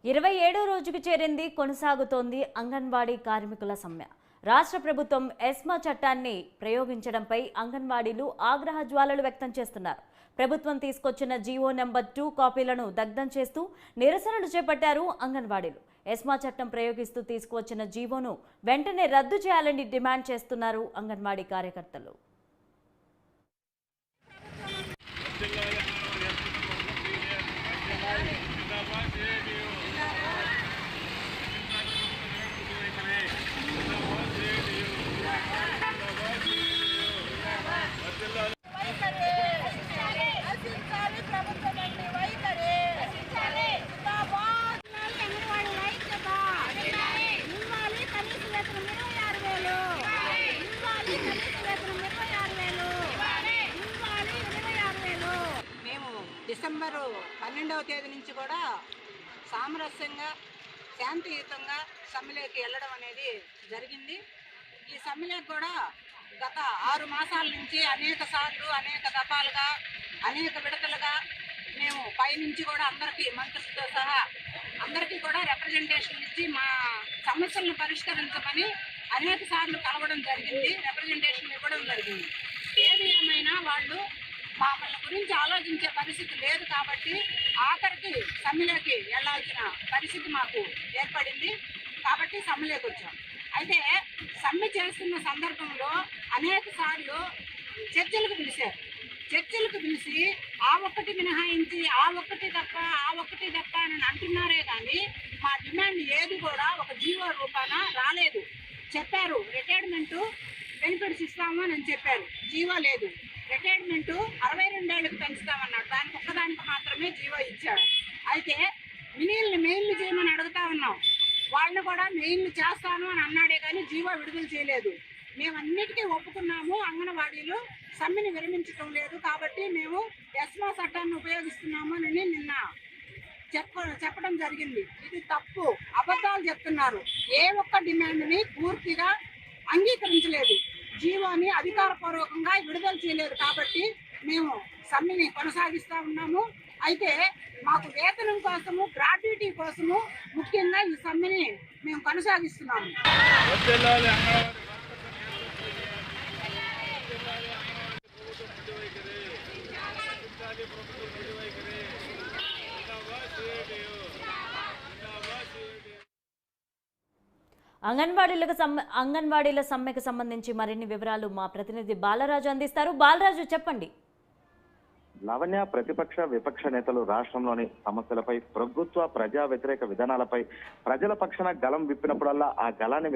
27వ రోజుకు చేరింది కొనసాగుతోంది అంగన్వాడీ కార్మికుల సమ్మె. రాష్ట్ర ప్రభుత్వం ఎస్మా చట్టాన్ని ప్రయోగించడంపై అంగన్వాడీలు ఆగ్రహ జ్వాలలు వ్యక్తం చేస్తున్నారు. ప్రభుత్వం తీసుకొచ్చిన జీవో నెంబర్ 2 కాపీలను దగ్ధం చేస్తూ నిరసనలు చేపట్టారు అంగన్వాడీలు. ఎస్మా చట్టం ప్రయోగిస్తూ తీసుకువచ్చిన జీవోను వెంటనే రద్దు చేయాలని డిమాండ్ చేస్తున్నారు అంగన్వాడీ కార్యకర్తలు. డిసెంబర్ 12వ తేదీ నుంచి కూడా సామరస్యంగా శాంతియుతంగా సమ్మెలోకి వెళ్ళడం అనేది జరిగింది. ఈ సమ్మెలోకి కూడా గత 6 మాసాల నుంచి అనేక సార్లు అనేక దఫాలుగా అనేక విడతలుగా మేము పైనుంచి కూడా అందరికీ మంత్రులతో సహా అందరికీ కూడా రిప్రజెంటేషన్ ఇచ్చి మా సమస్యలను పరిష్కరించమని అనేక సార్లు కలవడం జరిగింది, రిప్రజెంటేషన్ ఇవ్వడం జరిగింది. ఏది ఏమైనా వాళ్ళు మమ్మల్ని గురించి ఆలోచించే పరిస్థితి లేదు కాబట్టి ఆఖరికి సమ్మెలోకి వెళ్లాల్సిన పరిస్థితి మాకు ఏర్పడింది. కాబట్టి సమ్మెలోకి వచ్చాం. అయితే సమ్మె చేస్తున్న సందర్భంలో అనేక సార్లు చర్చలకు పిలిచారు. చర్చలకు పిలిచి ఆ ఒక్కటి మినహాయించి ఆ ఒక్కటి తప్ప అని అంటున్నారే కానీ మా డిమాండ్ ఏది కూడా ఒక జీవో రూపాన రాలేదు. చెప్పారు రిటైర్మెంటు బెనిఫిట్స్ ఇస్తాము అని చెప్పారు, జీవో లేదు. రిటైర్మెంట్ 62 ఏళ్ళకి పెంచుతామన్నాడు, దానికి ఒక్కదానికి మాత్రమే జీవో ఇచ్చాడు. అయితే మెయిన్లు చేయమని అడుగుతా ఉన్నాం, వాళ్ళని కూడా మెయిన్లు చేస్తాను అని అన్నాడే కానీ జీవో విడుదల చేయలేదు. మేము అన్నిటికీ ఒప్పుకున్నాము, అంగన్వాడీలు సమ్మెని విరమించడం లేదు కాబట్టి మేము ఎస్మా చట్టాన్ని ఉపయోగిస్తున్నాము అని నిన్న చెప్పడం జరిగింది. ఇది తప్పు, అబద్ధాలు చెప్తున్నారు. ఏ ఒక్క డిమాండ్ని పూర్తిగా అంగీకరించలేదు, జీవోని అధికారపూర్వకంగా విడుదల చేయలేదు. కాబట్టి మేము సమ్మెని కొనసాగిస్తూ ఉన్నాము. అయితే మాకు వేతనం కోసము, గ్రాట్యుటీ కోసము ముఖ్యంగా ఈ సమ్మెని మేము కొనసాగిస్తున్నాము. అంగన్వాడీల సమ్మెకు సంబంధించి మరిన్ని వివరాలు మా ప్రతినిధి బాలరాజు అందిస్తారు. బాలరాజు, చెప్పండి. లావణ్య, ప్రతిపక్ష విపక్ష నేతలు రాష్ట్రంలోని సమస్యలపై, ప్రభుత్వ ప్రజా వ్యతిరేక విధానాలపై ప్రజల పక్షాన గలం విప్పినప్పుడల్లా ఆ గలాన్ని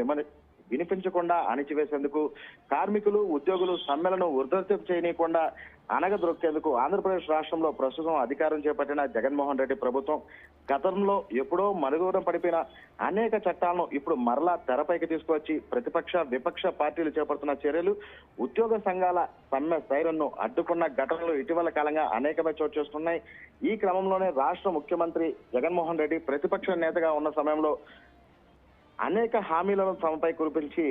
వినిపించకుండా అణిచివేసేందుకు, కార్మికులు ఉద్యోగులు సమ్మెలను ఉధృతం చేయనీయకుండా అనగదొక్కేందుకు ఆంధ్రప్రదేశ్ రాష్ట్రంలో ప్రస్తుతం అధికారం చేపట్టిన జగన్మోహన్ రెడ్డి ప్రభుత్వం గతంలో ఎప్పుడో మరుగుదూరం పడిపోయిన అనేక చట్టాలను ఇప్పుడు మరలా తెరపైకి తీసుకువచ్చి ప్రతిపక్ష విపక్ష పార్టీలు చేపడుతున్న చర్యలు, ఉద్యోగ సంఘాల సమ్మె సైరన్ను అడ్డుకున్న ఘటనలు ఇటీవల కాలంగా అనేకమే చోటు చేస్తున్నాయి. ఈ క్రమంలోనే రాష్ట్ర ముఖ్యమంత్రి జగన్మోహన్ రెడ్డి ప్రతిపక్ష నేతగా ఉన్న సమయంలో అనేక హామీలను తమపై కురిపించి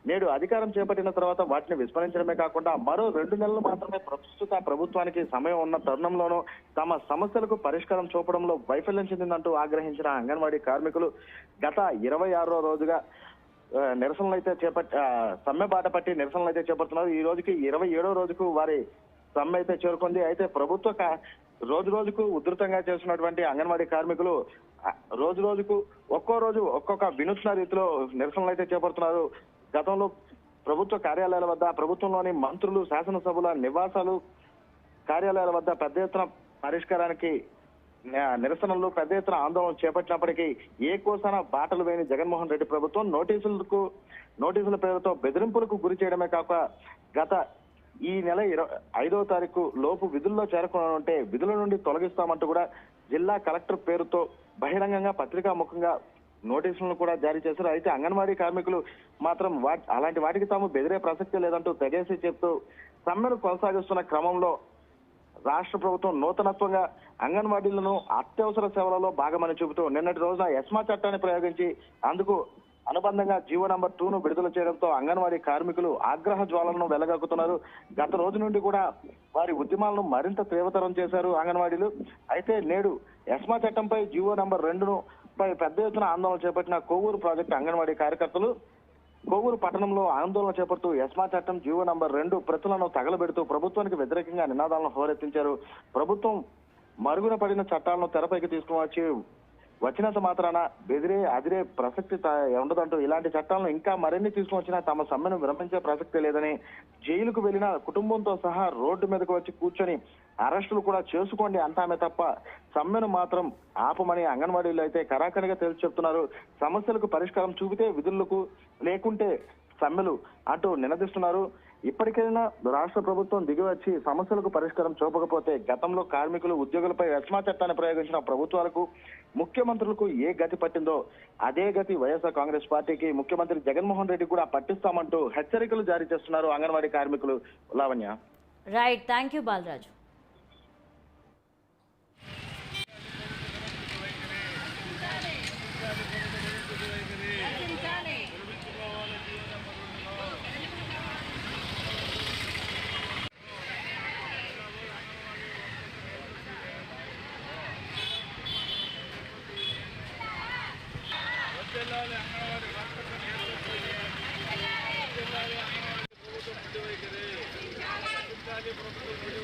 నేడు అధికారం చేపట్టిన తర్వాత వాటిని విస్మరించడమే కాకుండా మరో 2 నెలలు మాత్రమే ప్రస్తుత ప్రభుత్వానికి సమయం ఉన్న తరుణంలోనూ తమ సమస్యలకు పరిష్కారం చూపడంలో వైఫల్యం చెందిందంటూ ఆగ్రహించిన అంగన్వాడీ కార్మికులు గత 26వ రోజుగా నిరసనలు అయితే సమ్మె బాట పట్టి నిరసనలు అయితే చేపడుతున్నారు. ఈ రోజుకి 27వ రోజుకు వారి సమ్మె అయితే చేరుకుంది. అయితే ప్రభుత్వ రోజు రోజుకు ఉధృతంగా చేస్తున్నటువంటి అంగన్వాడీ కార్మికులు రోజు రోజుకు ఒక్కో రోజు ఒక్కొక్క వినూత్న రీతిలో నిరసనలు అయితే చేపడుతున్నారు. గతంలో ప్రభుత్వ కార్యాలయాల వద్ద, ప్రభుత్వంలోని మంత్రులు, శాసనసభల నివాసాలు, కార్యాలయాల వద్ద పెద్ద ఎత్తున పరిష్కారానికి నిరసనలు, పెద్ద ఎత్తున ఆందోళన చేపట్టినప్పటికీ ఏ కోసాన బాటలు వేయని జగన్మోహన్ రెడ్డి ప్రభుత్వం నోటీసుల పేరుతో బెదిరింపులకు గురి చేయడమే కాక గత ఈ నెల 5వ తారీఖు లోపు విధుల్లో చేరకుంటే విధుల నుండి తొలగిస్తామంటూ కూడా జిల్లా కలెక్టర్ పేరుతో బహిరంగంగా పత్రికాముఖంగా నోటీసులను కూడా జారీ చేశారు. అయితే అంగన్వాడీ కార్మికులు మాత్రం అలాంటి వాటికి తాము బెదిరే ప్రసక్తి లేదంటూ తెగేసి చెప్తూ సమ్మెను కొనసాగిస్తున్న క్రమంలో రాష్ట్ర ప్రభుత్వం నూతనత్వంగా అంగన్వాడీలను అత్యవసర సేవలలో భాగమని చూపుతూ నిన్నటి రోజున ఎస్మా చట్టాన్ని ప్రయోగించి అందుకు అనుబంధంగా జీవో నంబర్ 2ను విడుదల చేయడంతో అంగన్వాడీ కార్మికులు ఆగ్రహ జ్వాలలను వెలగక్కుతున్నారు. గత రోజు నుండి కూడా వారి ఉద్యమాలను మరింత తీవ్రతరం చేశారు అంగన్వాడీలు. అయితే నేడు ఎస్మా చట్టంపై జీవో నంబర్ 2ను పై పెద్ద ఎత్తున ఆందోళన చేపట్టిన కోవూరు ప్రాజెక్టు అంగన్వాడీ కార్యకర్తలు కోవూరు పట్టణంలో ఆందోళన చేపడుతూ ఎస్మా చట్టం జీవో నంబర్ 2 ప్రతులను తగలబెడుతూ ప్రభుత్వానికి వ్యతిరేకంగా నినాదాలను హోరెత్తించారు. ప్రభుత్వం మరుగున పడిన చట్టాలను తెరపైకి తీసుకువచ్చి వచ్చినంత మాత్రాన అదిరే ప్రసక్తి ఉండదంటూ ఇలాంటి చట్టాలను ఇంకా మరిన్ని తీసుకువచ్చినా తమ సమ్మెను విరమించే ప్రసక్తి లేదని, జైలుకు వెళ్లిన కుటుంబంతో సహా రోడ్డు మీదకు వచ్చి కూర్చొని అరెస్టులు కూడా చేసుకోండి అంటామే తప్ప సమ్మెను మాత్రం ఆపమని అంగన్వాడీలు అయితే కరాఖరిగా తేల్చి చెప్తున్నారు. సమస్యలకు పరిష్కారం చూపితే విధులకు, లేకుంటే సమ్మెలు అంటూ నినదిస్తున్నారు. ఇప్పటికైనా రాష్ట్ర ప్రభుత్వం దిగివచ్చి సమస్యలకు పరిష్కారం చూపకపోతే గతంలో కార్మికులు, ఉద్యోగులపై ఎస్మా చట్టాన్ని ప్రయోగించిన ప్రభుత్వాలకు, ముఖ్యమంత్రులకు ఏ గతి పట్టిందో అదే గతి వైఎస్ఆర్ కాంగ్రెస్ పార్టీకి, ముఖ్యమంత్రి జగన్మోహన్ రెడ్డి కూడా పట్టిస్తామంటూ హెచ్చరికలు జారీ చేస్తున్నారు అంగన్వాడీ కార్మికులు. Lavanya. Right, thank you Balaraju.